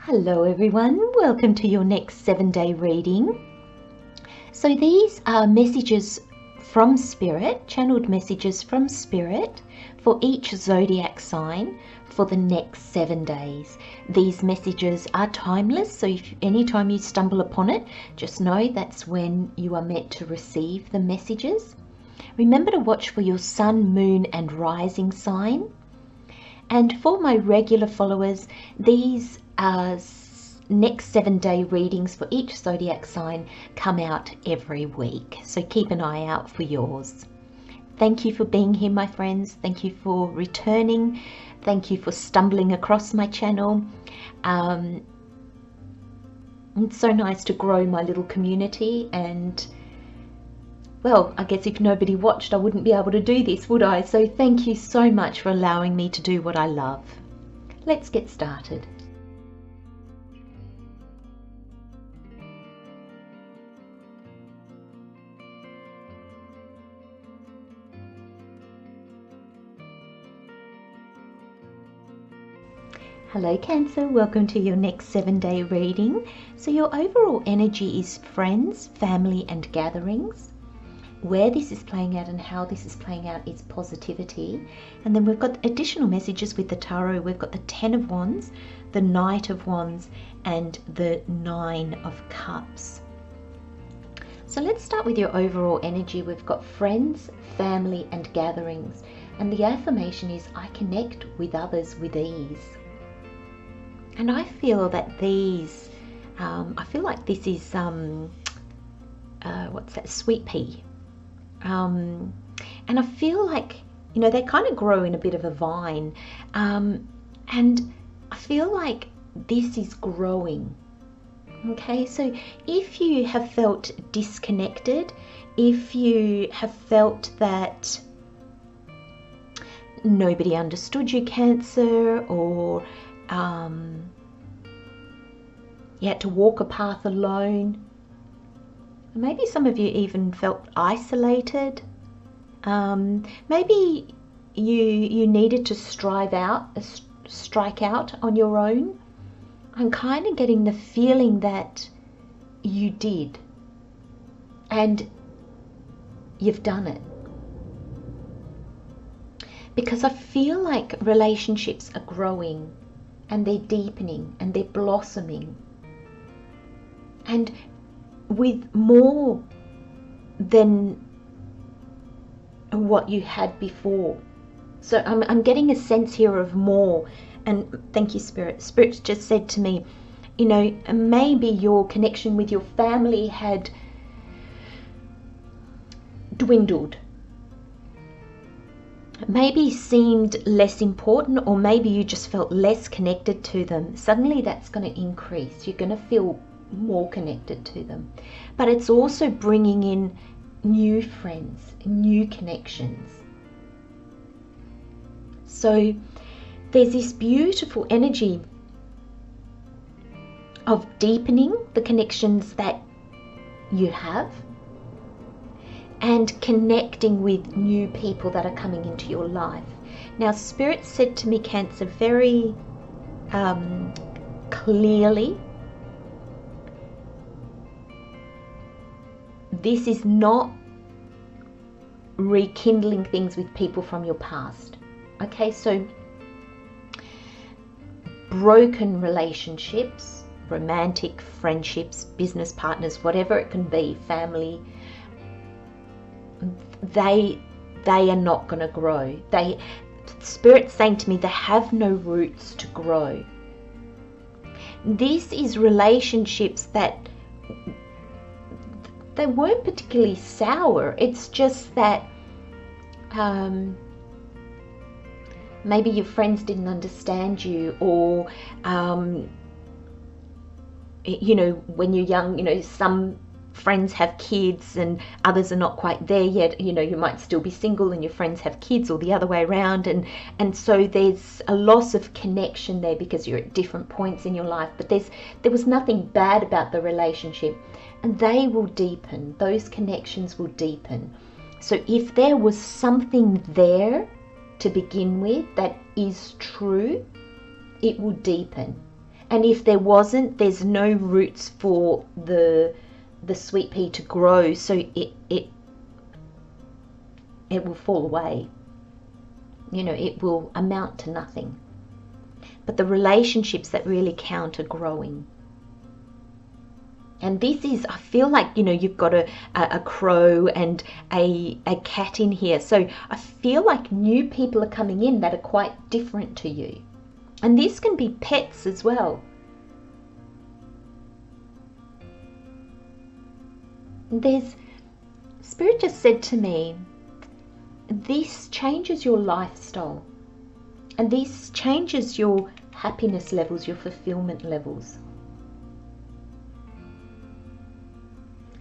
Hello everyone, welcome to your next 7-day reading. So these are messages from Spirit, channeled messages from Spirit for each zodiac sign for the next 7 days. These messages are timeless, so if anytime you stumble upon it, just know that's when you are meant to receive the messages. Remember to watch for your sun, moon and rising sign. And for my regular followers, these next 7-day readings for each zodiac sign come out every week. So keep an eye out for yours. Thank you for being here, my friends. Thank you for returning. Thank you for stumbling across my channel. It's so nice to grow my little community, and well, I guess if nobody watched, I wouldn't be able to do this, would I? So thank you so much for allowing me to do what I love. Let's get started. Hello Cancer, welcome to your next 7-day reading. So your overall energy is friends, family and gatherings. Where this is playing out and how this is playing out is positivity. And then we've got additional messages with the tarot. We've got the 10 of Wands, the Knight of Wands and the 9 of Cups. So let's start with your overall energy. We've got friends, family and gatherings. And the affirmation is, I connect with others with ease. And I feel that these, I feel like this is, what's that, sweet pea. And I feel like, you know, they kind of grow in a bit of a vine. And I feel like this is growing. Okay, so if you have felt disconnected, if you have felt that nobody understood you, Cancer, or you had to walk a path alone. Maybe some of you even felt isolated. Maybe you needed to strike out on your own. I'm kind of getting the feeling that you did, and you've done it. Because I feel like relationships are growing and they're deepening and they're blossoming, and with more than what you had before. So I'm getting a sense here of more. And thank you, Spirit. Spirit just said to me, you know, maybe your connection with your family had dwindled. Maybe seemed less important, or maybe you just felt less connected to them. Suddenly that's going to increase. You're going to feel more connected to them. But it's also bringing in new friends, new connections. So there's this beautiful energy of deepening the connections that you have, and connecting with new people that are coming into your life. Now, Spirit said to me, Cancer, very clearly, this is not rekindling things with people from your past. Okay, so broken relationships, romantic friendships, business partners, whatever it can be, family, they are not going to grow. Spirit's saying to me, they have no roots to grow. This is relationships that they weren't particularly sour. It's just that maybe your friends didn't understand you, or you know, when you're young, you know, some friends have kids and others are not quite there yet. You know, you might still be single and your friends have kids, or the other way around, and so there's a loss of connection there because you're at different points in your life. But there was nothing bad about the relationship, and they will deepen. Those connections will deepen. So if there was something there to begin with that is true, it will deepen. And if there wasn't, there's no roots for the sweet pea to grow, so it will fall away. You know, it will amount to nothing. But the relationships that really count are growing. And this is, I feel like, you know, you've got a crow and a cat in here. So I feel like new people are coming in that are quite different to you. And this can be pets as well. Spirit just said to me, this changes your lifestyle. And this changes your happiness levels, your fulfillment levels.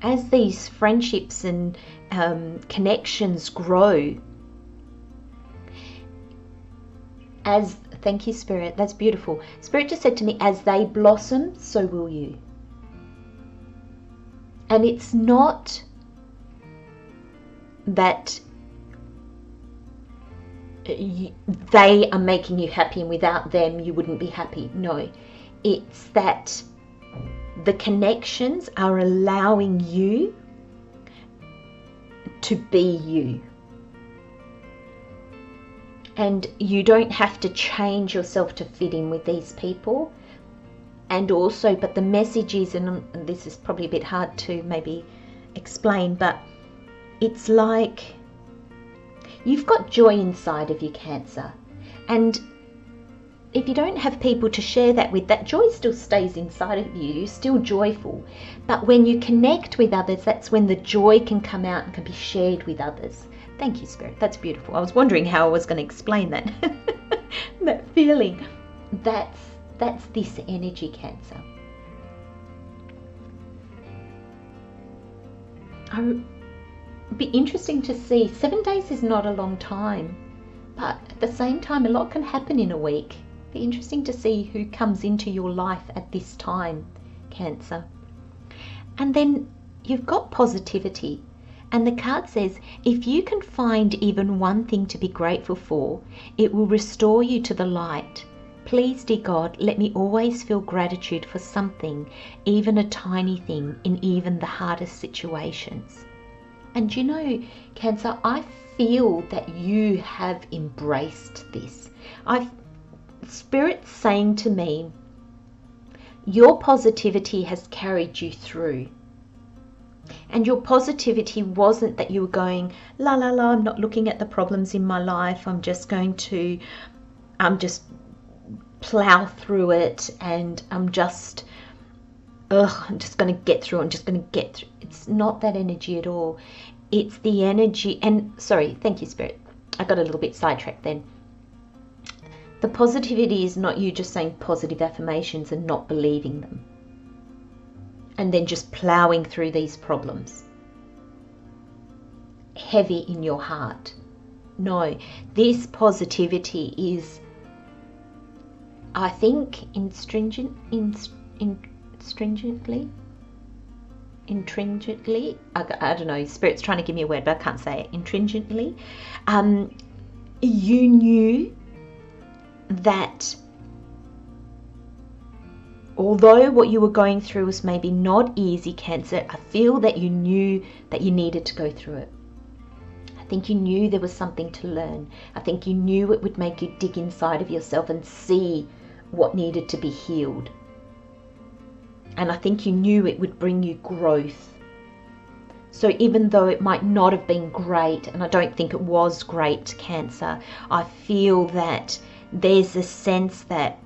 As these friendships and connections grow, thank you, Spirit, that's beautiful. Spirit just said to me, as they blossom, so will you. And it's not that they are making you happy and without them you wouldn't be happy. No, it's that the connections are allowing you to be you. And you don't have to change yourself to fit in with these people. And also, but the message is, and this is probably a bit hard to maybe explain, but it's like you've got joy inside of you, Cancer. And if you don't have people to share that with, that joy still stays inside of you. You're still joyful. But when you connect with others, that's when the joy can come out and can be shared with others. Thank you, Spirit. That's beautiful. I was wondering how I was going to explain that. That feeling. That's this energy, Cancer. It'd be interesting to see. 7 days is not a long time. But at the same time, a lot can happen in a week. Be interesting to see who comes into your life at this time, Cancer. And then you've got positivity. And the card says, if you can find even one thing to be grateful for, it will restore you to the light. Please, dear God, let me always feel gratitude for something, even a tiny thing, in even the hardest situations. And you know, Cancer, I feel that you have embraced this. Spirit's saying to me, your positivity has carried you through. And your positivity wasn't that you were going, la la la, I'm not looking at the problems in my life, I'm just plow through it, and I'm just going to get through, It's not that energy at all. It's the energy, and sorry, thank you, Spirit, I got a little bit sidetracked then. The positivity is not you just saying positive affirmations and not believing them, and then just plowing through these problems heavy in your heart. No, this positivity is, I think, intrinsically, I don't know, Spirit's trying to give me a word, but I can't say it. Intrinsically, you knew that although what you were going through was maybe not easy, Cancer, I feel that you knew that you needed to go through it. I think you knew there was something to learn. I think you knew it would make you dig inside of yourself and see what needed to be healed. And I think you knew it would bring you growth. So even though it might not have been great, and I don't think it was great, Cancer, I feel that there's a sense that,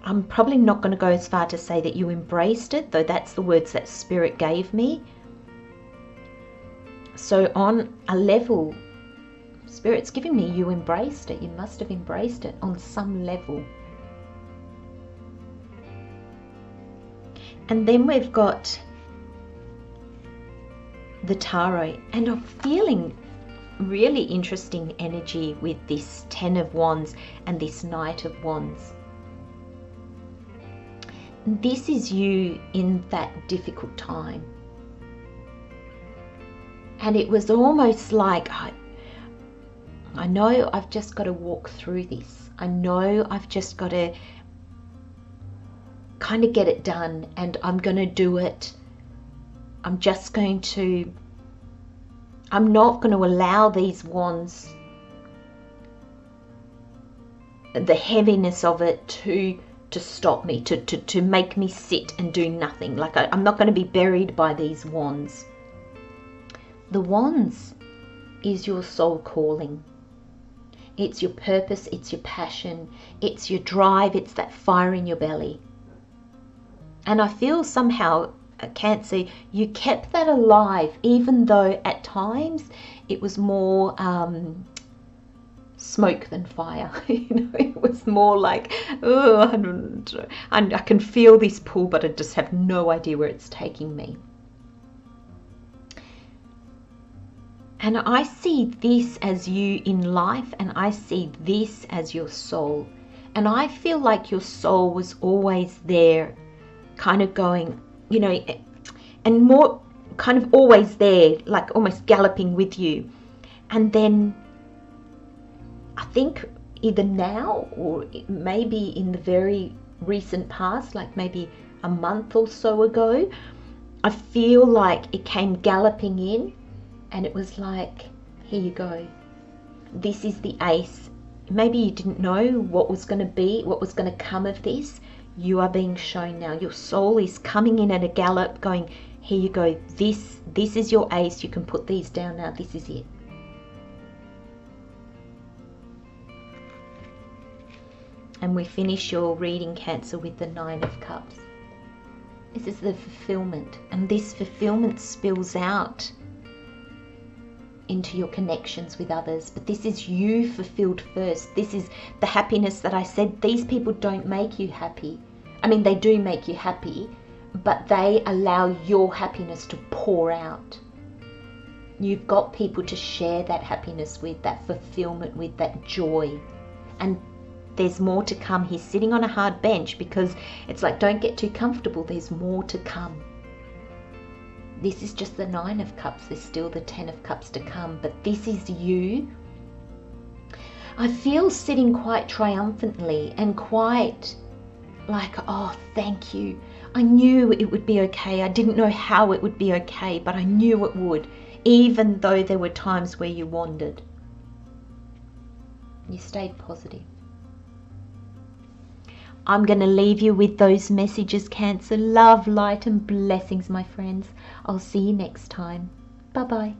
I'm probably not going to go as far to say that you embraced it, though that's the words that Spirit gave me. So on a level, Spirit's giving me you embraced it. You must have embraced it on some level. And then we've got the Tarot, and I'm feeling really interesting energy with this 10 of Wands and this Knight of Wands. This is you in that difficult time. And it was almost like, I know I've just got to walk through this. I know I've just got to kind of get it done, and I'm going to do it. I'm not going to allow these wands, the heaviness of it, to stop me, to make me sit and do nothing. Like I'm not going to be buried by these wands. The wands is your soul calling. It's your purpose, it's your passion, it's your drive, it's that fire in your belly. And I feel somehow, Cancer, you kept that alive, even though at times it was more smoke than fire. It was more like, oh, I can feel this pull, but I just have no idea where it's taking me. And I see this as you in life, and I see this as your soul. And I feel like your soul was always there, kind of going, and more kind of always there, like almost galloping with you. And then I think either now or maybe in the very recent past, like maybe a month or so ago, I feel like it came galloping in, and it was like, here you go. This is the ace. Maybe you didn't know what was going to be, what was going to come of this. You are being shown now. Your soul is coming in at a gallop, going, here you go. This is your ace. You can put these down now. This is it. And we finish your reading, Cancer, with the 9 of Cups. This is the fulfillment. And this fulfillment spills out into your connections with others. But this is you fulfilled first. This is the happiness that I said. These people don't make you happy. I mean, they do make you happy, but they allow your happiness to pour out. You've got people to share that happiness with, that fulfillment with, that joy. And there's more to come. He's sitting on a hard bench because it's like, don't get too comfortable. There's more to come. This is just the 9 of Cups. There's still the 10 of Cups to come. But this is you. I feel sitting quite triumphantly and quite like, oh, thank you. I knew it would be okay. I didn't know how it would be okay, but I knew it would, even though there were times where you wandered. You stayed positive. I'm going to leave you with those messages, Cancer. Love, light and blessings, my friends. I'll see you next time. Bye-bye.